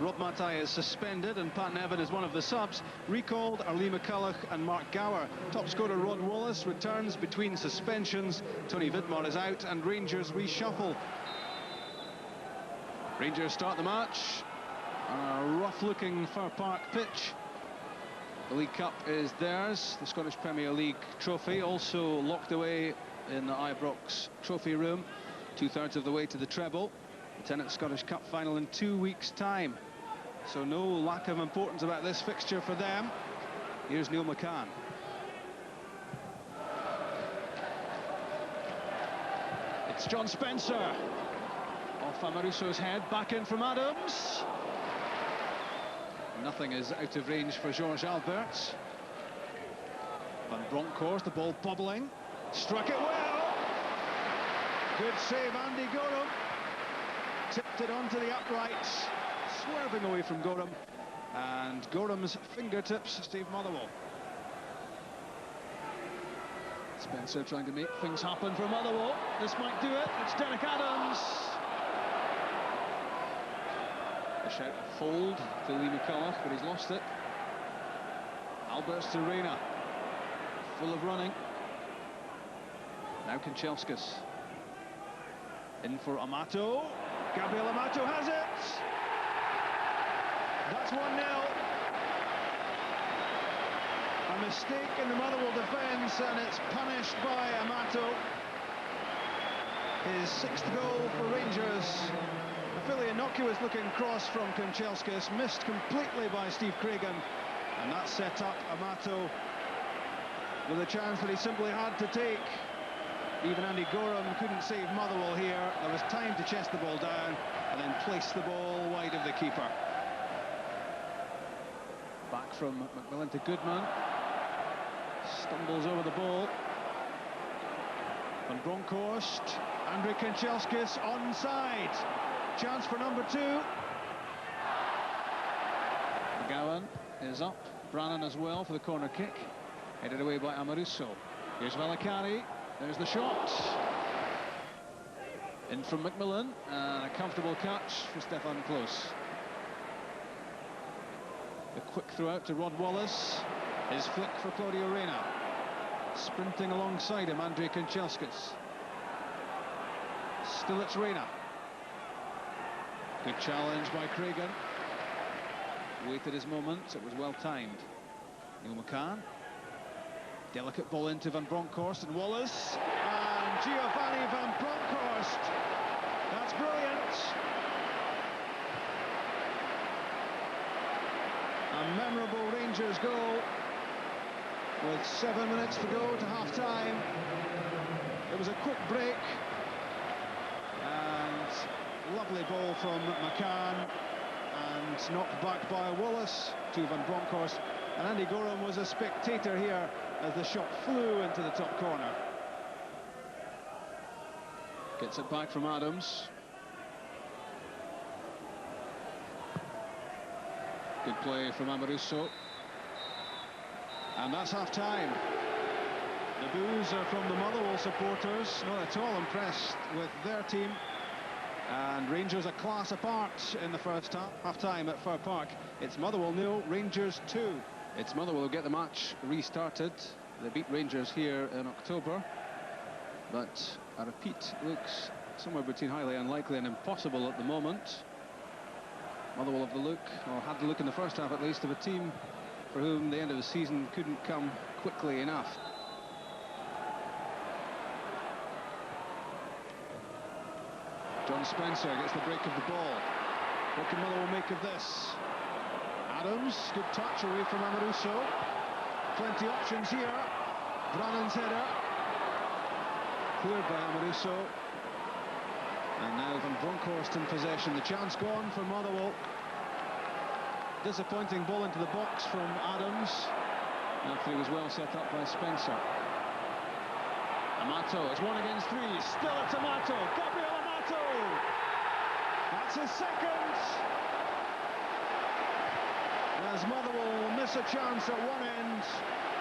Rob Matai is suspended and Pat Nevin is one of the subs. Recalled are Lee McCulloch and Mark Gower. Top scorer Rod Wallace returns between suspensions. Tony Vidmar is out and Rangers reshuffle. Rangers start the match on a rough-looking Fir Park pitch. The League Cup is theirs, the Scottish Premier League trophy, also locked away in the Ibrox trophy room, 2/3 of the way to the treble. The Tennant Scottish Cup final in 2 weeks' time. So no lack of importance about this fixture for them. Here's Neil McCann. It's John Spencer. Off Amoruso's head, back in from Adams. Nothing is out of range for Georges Alberts. Van Bronckhorst, the ball bobbling. Struck it well. Good save, Andy Goram. Tipped it onto the uprights. Swerving away from Goram. And Goram's fingertips, Steve Motherwell. Spencer trying to make things happen for Motherwell. This might do it. It's Derek Adams. A shout of hold to Lee McCulloch, but he's lost it. Alberts to Reina. Full of running. Now Kanchelskis. In for Amato. Gabriel Amato has it. That's 1-0. A mistake in the Motherwell defence, and it's punished by Amato. His 6th goal for Rangers. A fairly innocuous looking cross from Kanchelskis, missed completely by Steve Cragan, and that set up Amato with a chance that he simply had to take. Even Andy Goram couldn't save Motherwell here. There was time to chest the ball down and then place the ball wide of the keeper. Back from McMillan to Goodman. Stumbles over the ball. Van Bronckhorst. Andrei Kanchelskis onside. Chance for number 2. McGowan is up. Brannan as well for the corner kick. Headed away by Amoruso. Here's Valakari. There's the shot. In from McMillan. And a comfortable catch for Stefan Close. A quick throw out to Rod Wallace. His flick for Claudio Reina. Sprinting alongside him, Andrei Kanchelskis. Still it's Reina. Good challenge by Cragan. Waited his moment, it was well timed. Neil McCann. Delicate ball into Van Bronckhorst and Wallace. And Giovanni Van Bronckhorst. That's brilliant. A memorable Rangers goal with 7 minutes to go to half-time. It was a quick break. And lovely ball from McCann. And knocked back by Wallace to Van Bronckhorst. And Andy Goram was a spectator here as the shot flew into the top corner. Gets it back from Adams. Good play from Amoruso. And that's half-time. The boos are from the Motherwell supporters, not at all impressed with their team. And Rangers a class apart in the first half-time at Fir Park. It's Motherwell 0, Rangers 2. It's Motherwell who get the match restarted. They beat Rangers here in October. But a repeat looks somewhere between highly unlikely and impossible at the moment. Motherwell have the look, or had the look in the first half at least, of a team for whom the end of the season couldn't come quickly enough. John Spencer gets the break of the ball. What can Motherwell make of this? Adams, good touch away from Amoruso. Plenty options here. Brannan's header. Cleared by Amoruso. And now Van Bronckhorst in possession. The chance gone for Motherwell. Disappointing ball into the box from Adams. After he was well set up by Spencer. Amato, it's 1 against 3. Still it's Amato. Gabriel Amato. That's his second. As Motherwell miss a chance at one end,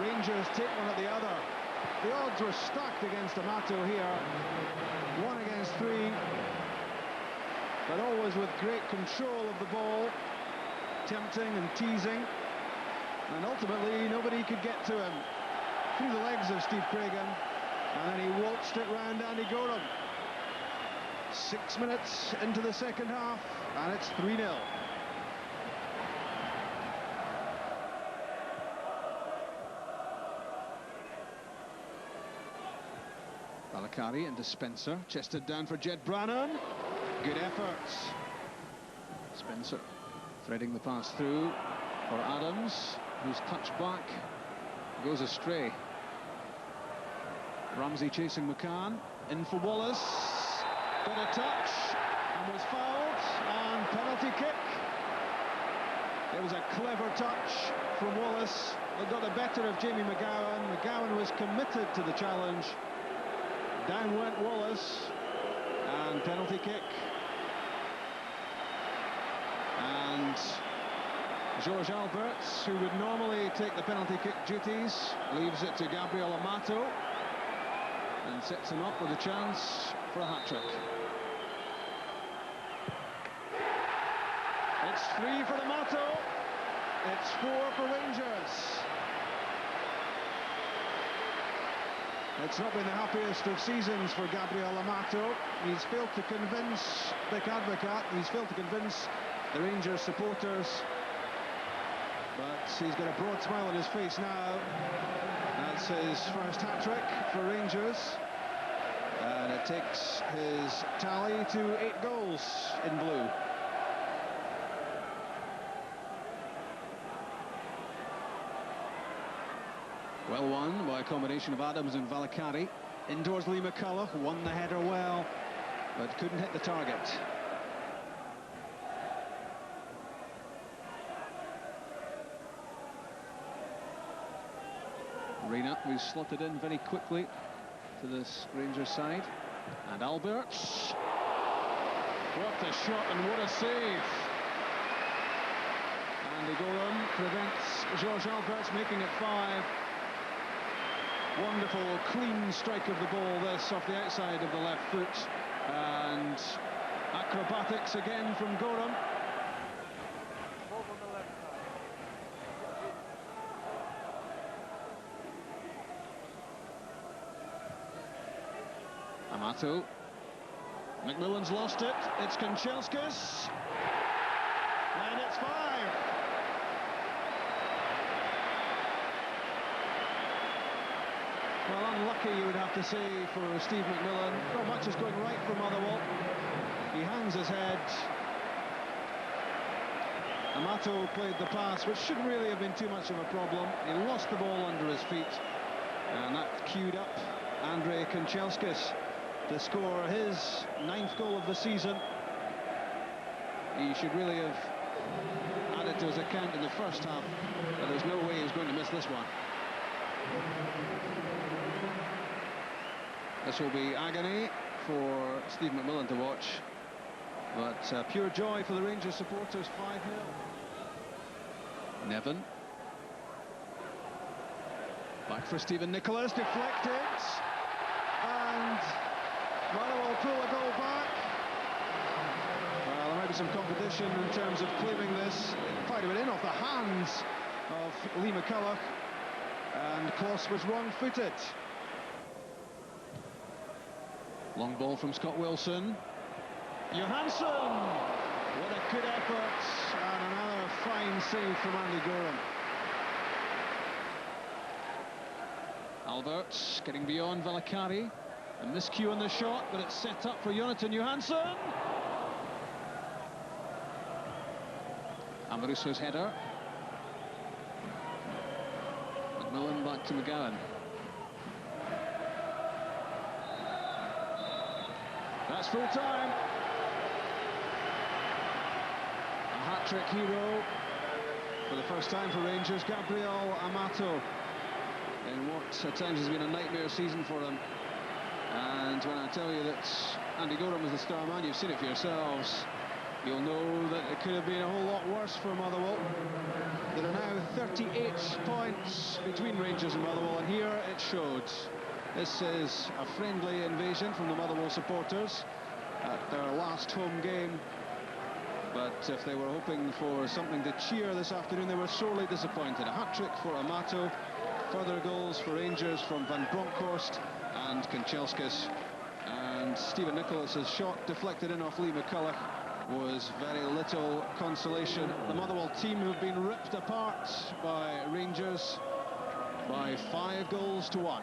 Rangers take one at the other. The odds were stacked against Amato here. 1 against 3. But always with great control of the ball. tempting and teasing, and ultimately nobody could get to him. Through the legs of Steve Cragan, and then he waltzed it round Andy Goram. 6 minutes into the second half, and it's 3-0. Valakari into Spencer, chested down for Jed Brannan. Good efforts. Spencer threading the pass through for Adams, who's touched back, goes astray. Ramsey chasing McCann, in for Wallace, got a touch and was fouled, and penalty kick. It was a clever touch from Wallace. It got the better of Jamie McGowan. McGowan was committed to the challenge. Down went Wallace, and penalty kick. And George Alberts, who would normally take the penalty kick duties, leaves it to Gabriel Amato and sets him up with a chance for a hat-trick. It's 3 for Amato, it's 4 for Rangers. It's not been the happiest of seasons for Gabriel Amato. He's failed to convince Vic Advocat, he's failed to convince the Rangers supporters, but he's got a broad smile on his face now. That's his first hat-trick for Rangers, and it takes his tally to 8 goals in blue. Well won by a combination of Adams and Valakari. Indoors, Lee McCulloch won the header well, but couldn't hit the target. Reina, who's slotted in very quickly to this Rangers side. And Alberts. What a shot and what a save. Andy Goram prevents George Alberts making it 5. Wonderful, clean strike of the ball, this off the outside of the left foot. And acrobatics again from Goram. Amato. McMillan's lost it. It's Kanchelskis. And it's 5. Well, unlucky, you would have to say, for Steve McMillan. Not much is going right for Motherwell. He hangs his head. Amato played the pass, which shouldn't really have been too much of a problem. He lost the ball under his feet, and that queued up Andrei Kanchelskis to score his 9th goal of the season. He should really have added to his account in the first half, but there's no way he was going to miss this one. This will be agony for Steve McMillan to watch, but pure joy for the Rangers supporters. 5-0. Nevin. Back for Stephen Nicholas, deflected, and Motherwell pull a goal back. Well, there might be some competition in terms of claiming this. It might have been in off the hands of Lee McCulloch, and Kloss was wrong-footed. Long ball from Scott Wilson. Johansson! What a good effort, and another fine save from Andy Goram. Alberts getting beyond Valakari. A miscue on the shot, but it's set up for Jonathan Johansson. Amoruso's header. McMillan back to McGowan. That's full time. A hat-trick hero for the first time for Rangers, Gabriel Amato, in what at times has been a nightmare season for him. And when I tell you that Andy Goram is the star man, you've seen it for yourselves, you'll know that it could have been a whole lot worse for Motherwell. There are now 38 points between Rangers and Motherwell, and here it showed. This is a friendly invasion from the Motherwell supporters at their last home game But if they were hoping for something to cheer this afternoon, they were sorely disappointed. A hat-trick for Amato, further goals for Rangers from Van Bronckhorst and Kanchelskis. And Stephen Nicholas's shot deflected in off Lee McCulloch was very little consolation. The Motherwell team who've been ripped apart by Rangers by 5 goals to 1.